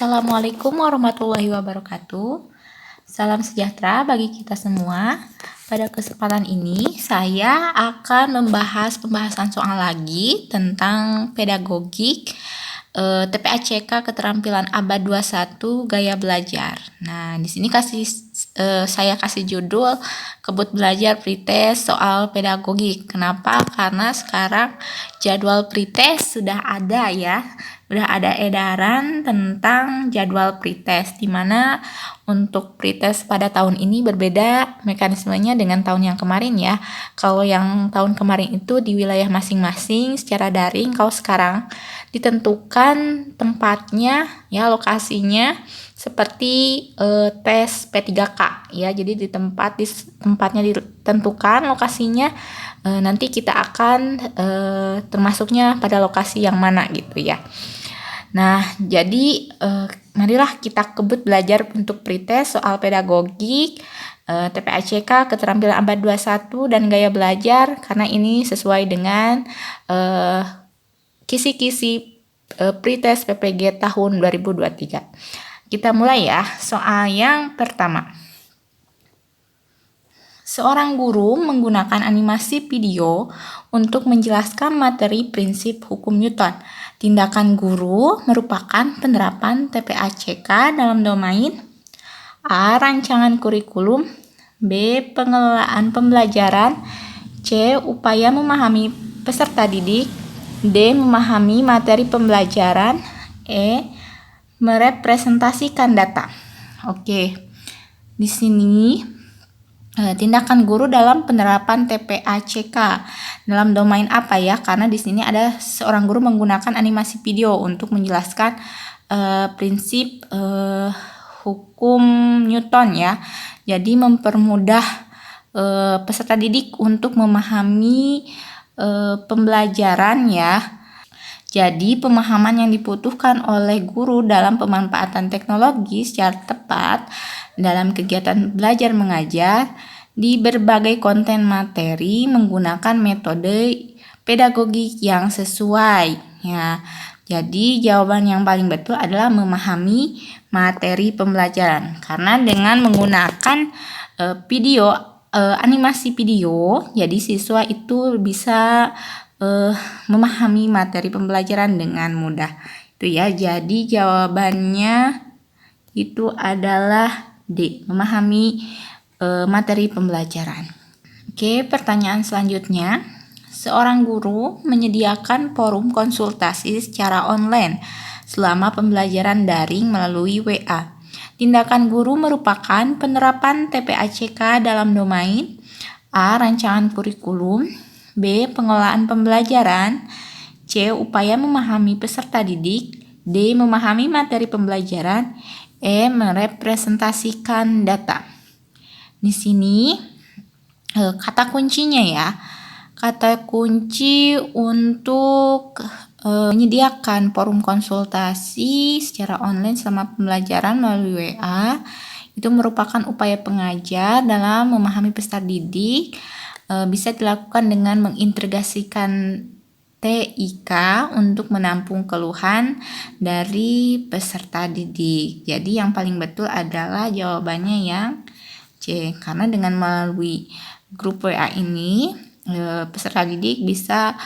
Assalamualaikum warahmatullahi wabarakatuh. Salam sejahtera bagi kita semua. Pada kesempatan ini, saya akan membahas pembahasan soal lagi tentang pedagogik TPACK keterampilan abad 21 gaya belajar. Nah, di sini saya kasih judul Kebut Belajar Pretest soal pedagogik. Kenapa? Karena sekarang jadwal pretest sudah ada ya. Udah ada edaran tentang jadwal pretest, di mana untuk pretest pada tahun ini berbeda mekanismenya dengan tahun yang kemarin ya. Kalau yang tahun kemarin itu di wilayah masing-masing secara daring, kalau sekarang ditentukan tempatnya ya, lokasinya seperti tes P3K ya. Jadi tempatnya ditentukan lokasinya, nanti kita akan termasuknya pada lokasi yang mana gitu ya. Nah, jadi marilah kita kebut belajar untuk pretest soal pedagogik TPACK keterampilan abad 21 dan gaya belajar, karena ini sesuai dengan kisi-kisi pretest PPG tahun 2023. Kita mulai ya, soal yang pertama. Seorang guru menggunakan animasi video untuk menjelaskan materi prinsip hukum Newton. Tindakan guru merupakan penerapan TPACK dalam domain A. Rancangan kurikulum, B. Pengelolaan pembelajaran, C. Upaya memahami peserta didik, D. Memahami materi pembelajaran, E. Merepresentasikan data. Oke, di sini tindakan guru dalam penerapan TPACK dalam domain apa ya? Karena di sini ada seorang guru menggunakan animasi video untuk menjelaskan prinsip hukum Newton ya. Jadi mempermudah peserta didik untuk memahami pembelajaran ya. Jadi pemahaman yang dibutuhkan oleh guru dalam pemanfaatan teknologi secara tepat dalam kegiatan belajar mengajar di berbagai konten materi menggunakan metode pedagogik yang sesuai ya. Jadi jawaban yang paling betul adalah memahami materi pembelajaran, karena dengan menggunakan animasi video, jadi siswa itu bisa memahami materi pembelajaran dengan mudah. Itu ya. Jadi jawabannya itu adalah D, memahami materi pembelajaran. Oke, pertanyaan selanjutnya. Seorang guru menyediakan forum konsultasi secara online selama pembelajaran daring melalui WA. Tindakan guru merupakan penerapan TPACK dalam domain A. Rancangan kurikulum, B. Pengelolaan pembelajaran, C. Upaya memahami peserta didik, D. Memahami materi pembelajaran, E. Merepresentasikan data. Di sini kata kuncinya ya. Kata kunci untuk menyediakan forum konsultasi secara online selama pembelajaran melalui WA itu merupakan upaya pengajar dalam memahami peserta didik. Bisa dilakukan dengan mengintegrasikan TIK untuk menampung keluhan dari peserta didik. Jadi yang paling betul adalah jawabannya yang C, karena dengan melalui grup WA ini peserta didik bisa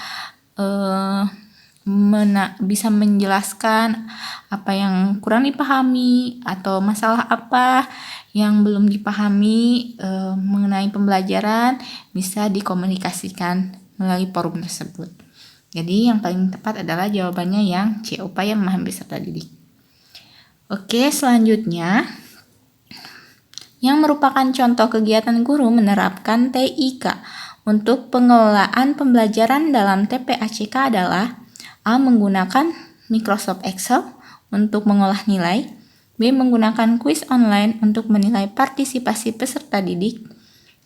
bisa menjelaskan apa yang kurang dipahami atau masalah apa yang belum dipahami mengenai pembelajaran, bisa dikomunikasikan melalui forum tersebut. Jadi yang paling tepat adalah jawabannya yang C, upaya memahami peserta didik. Oke, selanjutnya yang merupakan contoh kegiatan guru menerapkan TIK untuk pengelolaan pembelajaran dalam TPACK adalah A. Menggunakan Microsoft Excel untuk mengolah nilai, B. Menggunakan kuis online untuk menilai partisipasi peserta didik,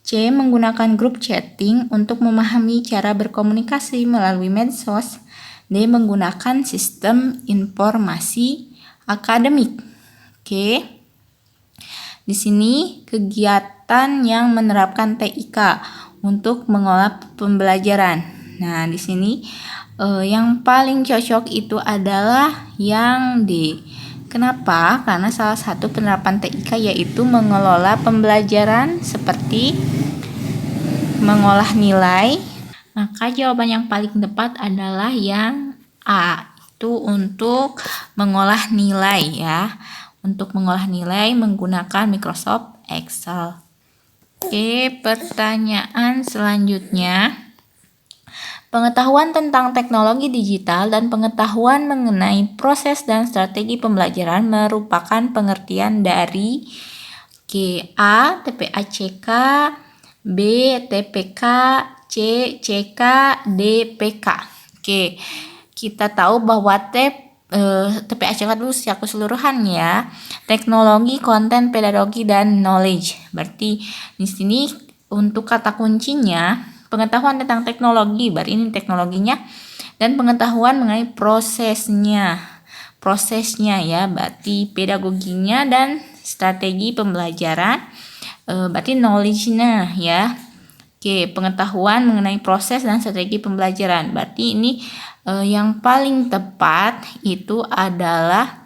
C. Menggunakan grup chatting untuk memahami cara berkomunikasi melalui medsos, D. Menggunakan sistem informasi akademik. Oke. Di sini kegiatan yang menerapkan TIK untuk mengolah pembelajaran. Nah, di sini yang paling cocok itu adalah yang D. Kenapa? Karena salah satu penerapan TIK yaitu mengelola pembelajaran seperti mengolah nilai. Maka jawaban yang paling tepat adalah yang A, itu untuk mengolah nilai ya. Untuk mengolah nilai menggunakan Microsoft Excel. Oke, pertanyaan selanjutnya. Pengetahuan tentang teknologi digital dan pengetahuan mengenai proses dan strategi pembelajaran merupakan pengertian dari A. TPACK, B. TPK, C. CK, D. PK. Oke, kita tahu bahwa TPACK dulu secara keseluruhan ya, teknologi, konten, pedagogi, dan knowledge. Berarti di sini untuk kata kuncinya pengetahuan tentang teknologi, berarti ini teknologinya, dan pengetahuan mengenai prosesnya ya, berarti pedagoginya dan strategi pembelajaran, berarti knowledge-nya ya. Oke, pengetahuan mengenai proses dan strategi pembelajaran, berarti ini yang paling tepat itu adalah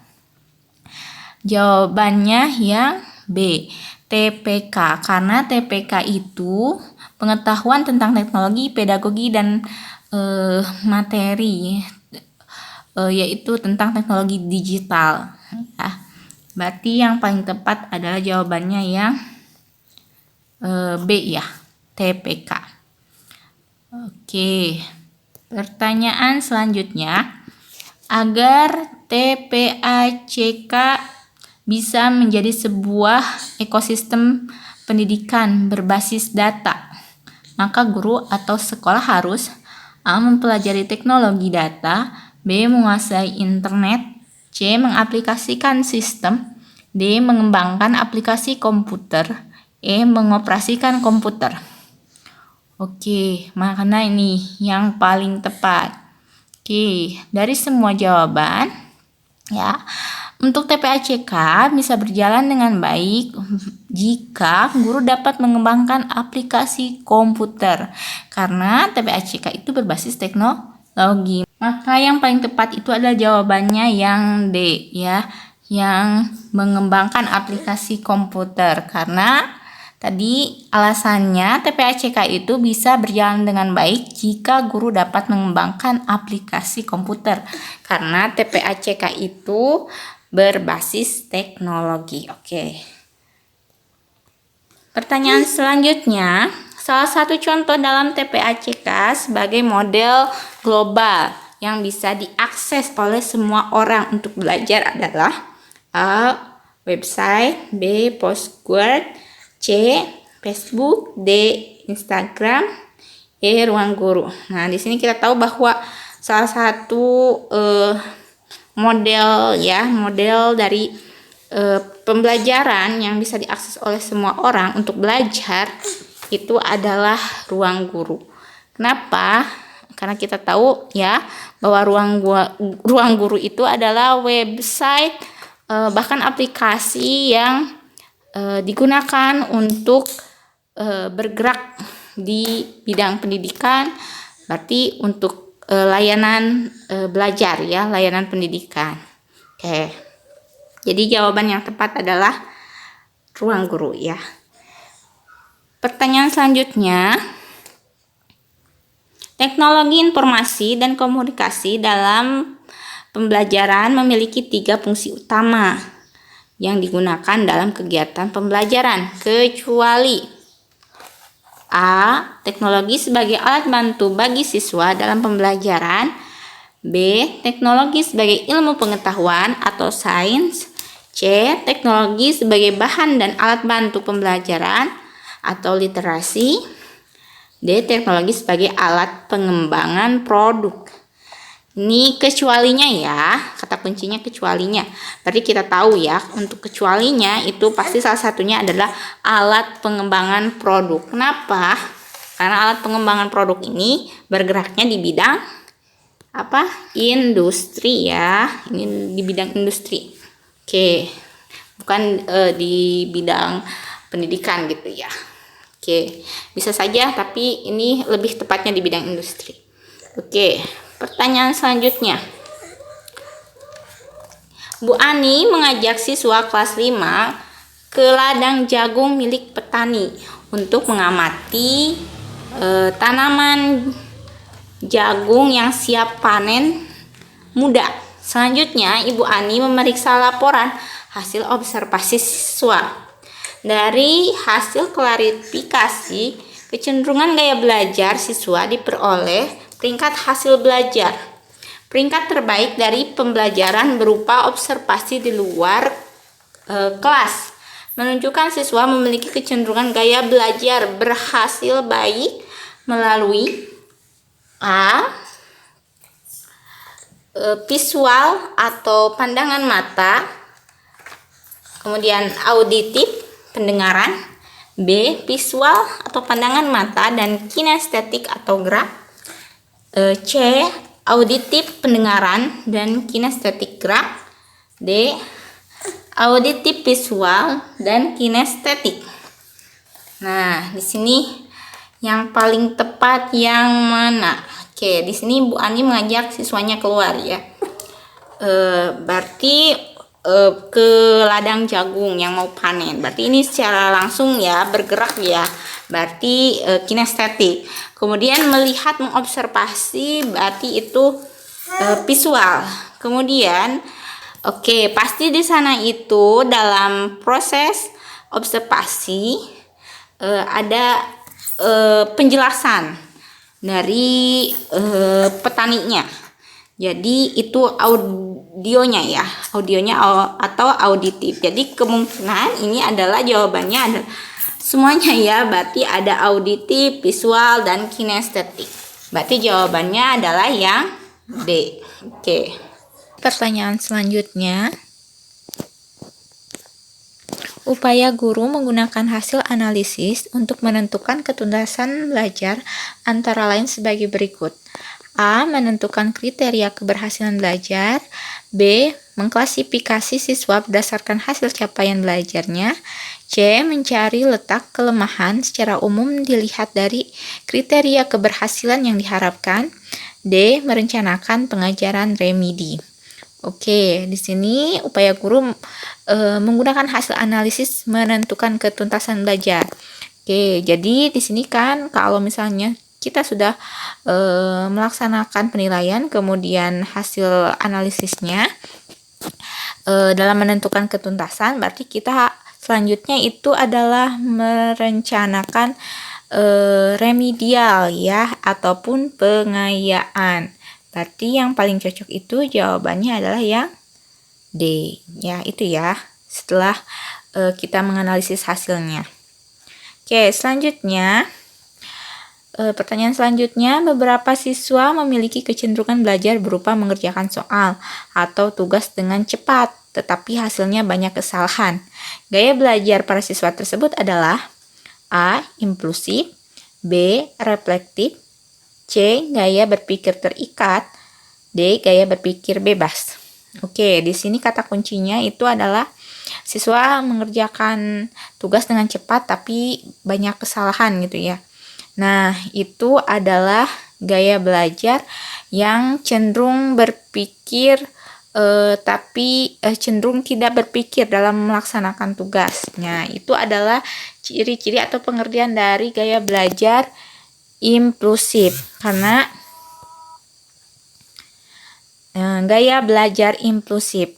jawabannya yang B, TPK, karena TPK itu pengetahuan tentang teknologi, pedagogi, dan materi, yaitu tentang teknologi digital ya. Berarti yang paling tepat adalah jawabannya yang B ya, TPK. Oke, pertanyaan selanjutnya. Agar TPACK bisa menjadi sebuah ekosistem pendidikan berbasis data, maka guru atau sekolah harus A. mempelajari teknologi data, B. menguasai internet, C. mengaplikasikan sistem, D. mengembangkan aplikasi komputer, E. mengoperasikan komputer. Oke, makanya ini yang paling tepat. Oke, dari semua jawaban ya, untuk TPACK bisa berjalan dengan baik jika guru dapat mengembangkan aplikasi komputer, karena TPACK itu berbasis teknologi. Maka yang paling tepat itu adalah jawabannya yang D ya, yang mengembangkan aplikasi komputer, karena tadi alasannya TPACK itu bisa berjalan dengan baik jika guru dapat mengembangkan aplikasi komputer, karena TPACK itu berbasis teknologi. Oke. Pertanyaan selanjutnya, salah satu contoh dalam TPACK sebagai model global yang bisa diakses oleh semua orang untuk belajar adalah A. website, B. Postword, C. Facebook, D. Instagram, E. ruang guru. Nah, di sini kita tahu bahwa salah satu model dari pembelajaran yang bisa diakses oleh semua orang untuk belajar itu adalah ruang guru. Kenapa? Karena kita tahu ya bahwa ruang guru itu adalah website, bahkan aplikasi yang digunakan untuk bergerak di bidang pendidikan, berarti untuk layanan belajar ya, layanan pendidikan. Oke. Jadi jawaban yang tepat adalah ruang guru ya. Pertanyaan selanjutnya. Teknologi informasi dan komunikasi dalam pembelajaran memiliki 3 fungsi utama yang digunakan dalam kegiatan pembelajaran, kecuali A. teknologi sebagai alat bantu bagi siswa dalam pembelajaran, B. teknologi sebagai ilmu pengetahuan atau sains, C. teknologi sebagai bahan dan alat bantu pembelajaran atau literasi, D. teknologi sebagai alat pengembangan produk. Ini kecualinya ya, kata kuncinya kecualinya. Berarti kita tahu ya, untuk kecualinya itu pasti salah satunya adalah alat pengembangan produk. Kenapa? Karena alat pengembangan produk ini bergeraknya di bidang industri ya. Ini di bidang industri. Oke. Bukan di bidang pendidikan gitu ya. Oke. Bisa saja tapi ini lebih tepatnya di bidang industri. Oke. Pertanyaan selanjutnya. Bu Ani mengajak siswa kelas 5 ke ladang jagung milik petani untuk mengamati tanaman jagung yang siap panen muda. Selanjutnya, Ibu Ani memeriksa laporan hasil observasi siswa. Dari hasil klarifikasi, kecenderungan gaya belajar siswa diperoleh peringkat hasil belajar. Peringkat terbaik dari pembelajaran berupa observasi di luar kelas menunjukkan siswa memiliki kecenderungan gaya belajar berhasil baik melalui A. Visual atau pandangan mata, kemudian auditif pendengaran, B. Visual atau pandangan mata dan kinestetik atau gerak, C. Auditif pendengaran dan kinestetik gerak, D. Auditif visual dan kinestetik. Nah, di sini yang paling tepat yang mana? Oke, di sini Bu Ani mengajak siswanya keluar ya. Berarti ke ladang jagung yang mau panen. Berarti ini secara langsung ya, bergerak ya. Berarti kinestetik. Kemudian melihat, mengobservasi, berarti itu visual. Kemudian pasti di sana itu dalam proses observasi ada penjelasan dari petaninya. Jadi itu audionya atau auditif. Jadi kemungkinan ini adalah jawabannya semuanya ya. Berarti ada auditif, visual dan kinestetik. Berarti jawabannya adalah yang D. Oke. Pertanyaan selanjutnya. Upaya guru menggunakan hasil analisis untuk menentukan ketuntasan belajar antara lain sebagai berikut. A. Menentukan kriteria keberhasilan belajar. B. Mengklasifikasi siswa berdasarkan hasil capaian belajarnya. C. Mencari letak kelemahan secara umum dilihat dari kriteria keberhasilan yang diharapkan. D. Merencanakan pengajaran remedi. Oke, di sini upaya guru menggunakan hasil analisis menentukan ketuntasan belajar. Oke, jadi di sini kan kalau misalnya kita sudah melaksanakan penilaian, kemudian hasil analisisnya dalam menentukan ketuntasan, berarti kita selanjutnya itu adalah merencanakan remedial ya, ataupun pengayaan. Berarti yang paling cocok itu jawabannya adalah yang D. Ya, itu ya. Setelah kita menganalisis hasilnya. Oke, selanjutnya. Pertanyaan selanjutnya, beberapa siswa memiliki kecenderungan belajar berupa mengerjakan soal atau tugas dengan cepat, tetapi hasilnya banyak kesalahan. Gaya belajar para siswa tersebut adalah A. Impulsif, B. Reflektif, C. Gaya berpikir terikat, D. Gaya berpikir bebas. Oke, di sini kata kuncinya itu adalah siswa mengerjakan tugas dengan cepat tapi banyak kesalahan gitu ya. Nah, itu adalah gaya belajar yang cenderung berpikir tapi cenderung tidak berpikir dalam melaksanakan tugasnya. Itu adalah ciri-ciri atau pengertian dari gaya belajar impulsif. Karena gaya belajar impulsif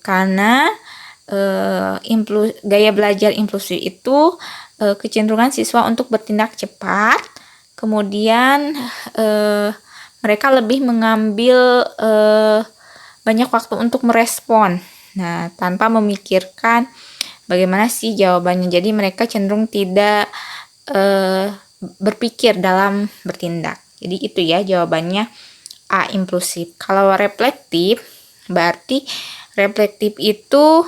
gaya belajar impulsif itu kecenderungan siswa untuk bertindak cepat, kemudian mereka lebih mengambil banyak waktu untuk merespon, nah tanpa memikirkan bagaimana sih jawabannya. Jadi mereka cenderung tidak berpikir dalam bertindak. Jadi itu ya jawabannya A. Impulsif. Kalau reflektif, berarti reflektif itu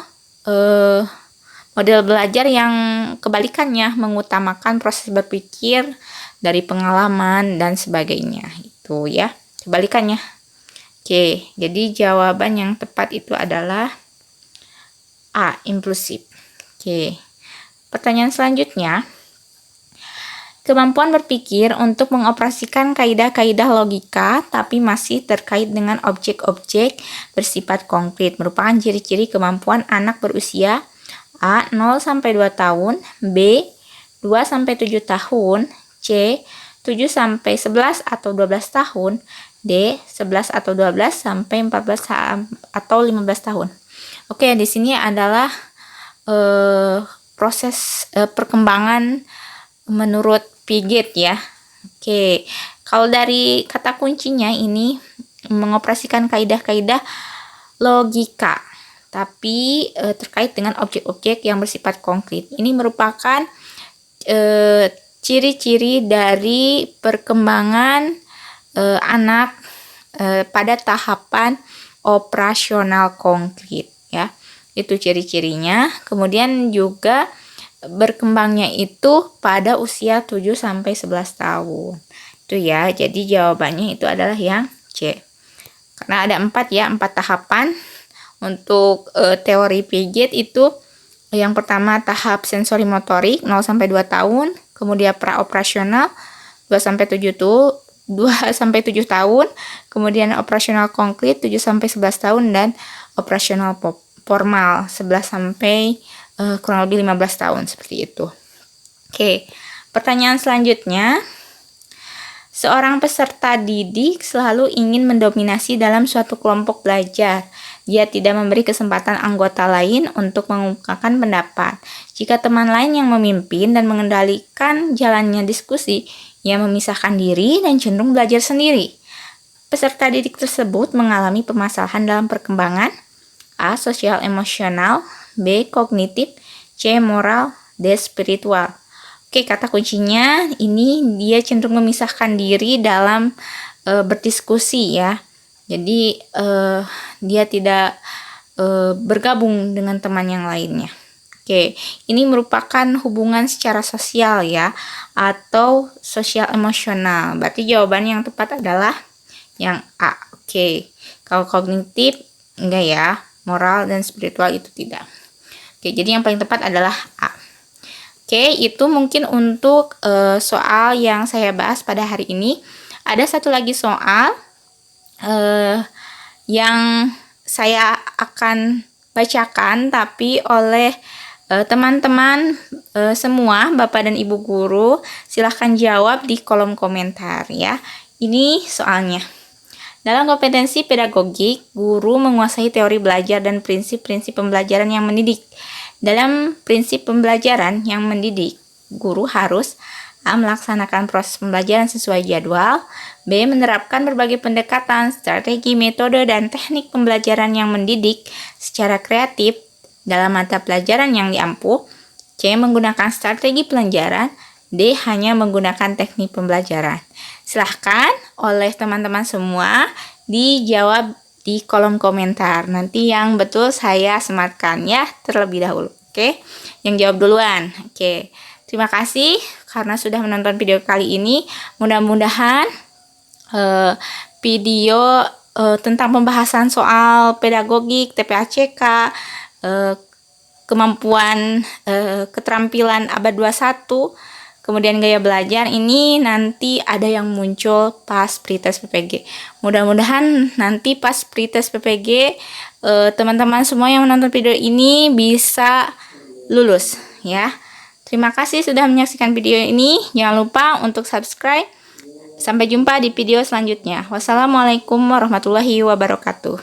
model belajar yang kebalikannya, mengutamakan proses berpikir dari pengalaman dan sebagainya. Itu ya, kebalikannya. Oke, jadi jawaban yang tepat itu adalah A. Impulsif. Oke. Pertanyaan selanjutnya. Kemampuan berpikir untuk mengoperasikan kaidah-kaidah logika tapi masih terkait dengan objek-objek bersifat konkret merupakan ciri-ciri kemampuan anak berusia A. 0-2 tahun, B. 2-7 tahun, C. 7-11 atau 12 tahun, D. 11 atau 12 sampai 14 atau 15 tahun. Oke, di sini adalah proses perkembangan menurut Piaget ya. Oke, kalau dari kata kuncinya ini mengoperasikan kaidah-kaidah logika, tapi terkait dengan objek-objek yang bersifat konkret. Ini merupakan ciri-ciri dari perkembangan anak pada tahapan operasional konkret ya. Itu ciri-cirinya. Kemudian juga berkembangnya itu pada usia 7-11 tahun. Itu ya. Jadi jawabannya itu adalah yang C. Karena ada 4 tahapan untuk teori Piaget itu. Yang pertama tahap sensori motorik 0-2 tahun, kemudian praoperasional 2-7 tahun, kemudian operasional konkret 7-11 tahun dan operasional formal 11 sampai kurang lebih 15 tahun seperti itu. Oke, pertanyaan selanjutnya. Seorang peserta didik selalu ingin mendominasi dalam suatu kelompok belajar. Dia tidak memberi kesempatan anggota lain untuk mengungkapkan pendapat. Jika teman lain yang memimpin dan mengendalikan jalannya diskusi, ia memisahkan diri dan cenderung belajar sendiri. Peserta didik tersebut mengalami permasalahan dalam perkembangan A. Sosial emosional, B. Kognitif, C. Moral, D. Spiritual. Oke, kata kuncinya ini dia cenderung memisahkan diri dalam berdiskusi ya. Jadi dia tidak bergabung dengan teman yang lainnya. Oke, ini merupakan hubungan secara sosial ya, atau sosial emosional. Berarti jawaban yang tepat adalah yang A. Oke, kalau kognitif enggak ya, moral dan spiritual itu tidak. Oke, jadi yang paling tepat adalah A. Oke, itu mungkin untuk soal yang saya bahas pada hari ini. Ada satu lagi soal yang saya akan bacakan, tapi oleh teman-teman semua, Bapak dan Ibu guru, silahkan jawab di kolom komentar ya. Ini soalnya. Dalam kompetensi pedagogik, guru menguasai teori belajar dan prinsip-prinsip pembelajaran yang mendidik. Dalam prinsip pembelajaran yang mendidik, guru harus A. Melaksanakan proses pembelajaran sesuai jadwal, B. Menerapkan berbagai pendekatan, strategi, metode, dan teknik pembelajaran yang mendidik secara kreatif dalam mata pelajaran yang diampu, C. Menggunakan strategi pelajaran, D. Hanya menggunakan teknik pembelajaran. Silahkan oleh teman-teman semua dijawab di kolom komentar. Nanti yang betul saya sematkan ya terlebih dahulu. Oke, yang jawab duluan. Oke, terima kasih karena sudah menonton video kali ini. Mudah-mudahan video tentang pembahasan soal pedagogik, TPACK, kemampuan keterampilan abad 21, kemudian gaya belajar ini nanti ada yang muncul pas pretest PPG. Mudah-mudahan nanti pas pretest PPG teman-teman semua yang menonton video ini bisa lulus ya. Terima kasih sudah menyaksikan video ini. Jangan lupa untuk subscribe. Sampai jumpa di video selanjutnya. Wassalamualaikum warahmatullahi wabarakatuh.